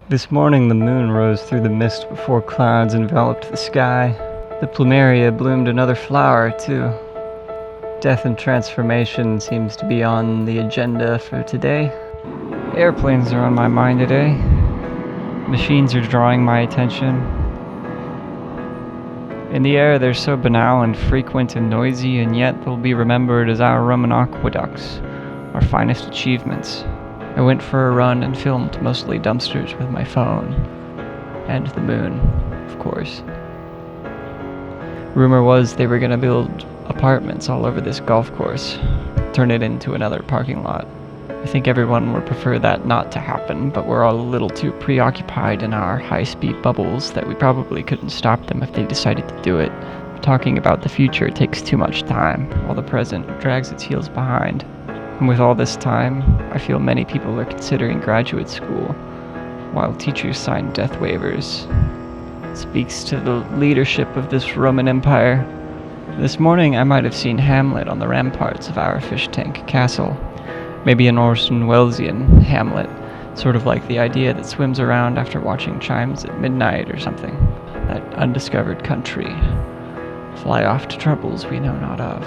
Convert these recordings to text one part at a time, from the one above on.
This morning the moon rose through the mist before clouds enveloped the sky. The plumeria bloomed another flower, too. Death and transformation seems to be on the agenda for today. Airplanes are on my mind today. Machines are drawing my attention. In the air they're so banal and frequent and noisy, and yet they'll be remembered as our Roman aqueducts, our finest achievements. I went for a run and filmed mostly dumpsters with my phone. And the moon, of course. Rumor was they were gonna build apartments all over this golf course, turn it into another parking lot. I think everyone would prefer that not to happen, but we're all a little too preoccupied in our high-speed bubbles that we probably couldn't stop them if they decided to do it. Talking about the future takes too much time, while the present drags its heels behind. And with all this time, I feel many people are considering graduate school, while teachers sign death waivers. It speaks to the leadership of this Roman Empire. This morning I might have seen Hamlet on the ramparts of our fish tank castle. Maybe an Orson Wellesian Hamlet, sort of like the idea that swims around after watching chimes at midnight or something. That undiscovered country. Fly off to troubles we know not of.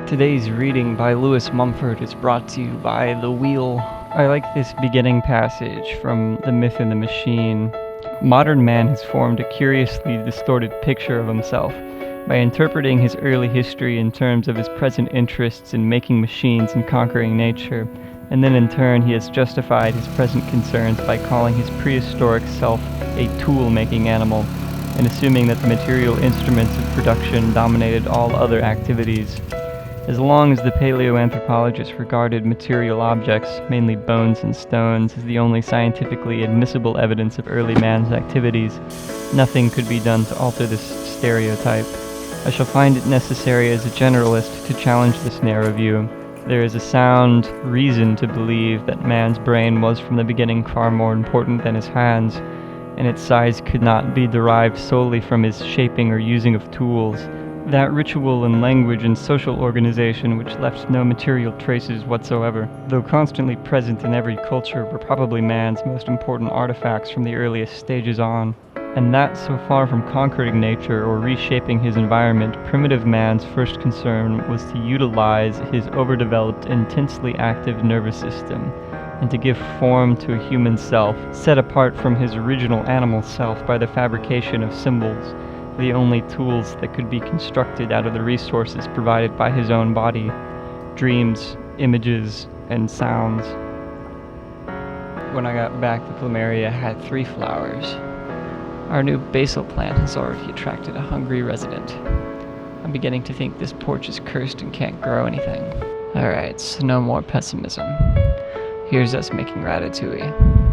Today's reading by Lewis Mumford is brought to you by The Wheel. I like this beginning passage from The Myth and the Machine. Modern man has formed a curiously distorted picture of himself by interpreting his early history in terms of his present interests in making machines and conquering nature, and then in turn he has justified his present concerns by calling his prehistoric self a tool-making animal, and assuming that the material instruments of production dominated all other activities. As long as the paleoanthropologists regarded material objects, mainly bones and stones, as the only scientifically admissible evidence of early man's activities, nothing could be done to alter this stereotype. I shall find it necessary as a generalist to challenge this narrow view. There is a sound reason to believe that man's brain was from the beginning far more important than his hands, and its size could not be derived solely from his shaping or using of tools. That ritual and language and social organization which left no material traces whatsoever, though constantly present in every culture, were probably man's most important artifacts from the earliest stages on. And that, so far from conquering nature or reshaping his environment, primitive man's first concern was to utilize his overdeveloped, intensely active nervous system, and to give form to a human self, set apart from his original animal self by the fabrication of symbols, the only tools that could be constructed out of the resources provided by his own body: dreams, images, and sounds. When I got back, the plumeria had 3 flowers. Our new basil plant has already attracted a hungry resident. I'm beginning to think this porch is cursed and can't grow anything. Alright, so no more pessimism. Here's us making ratatouille.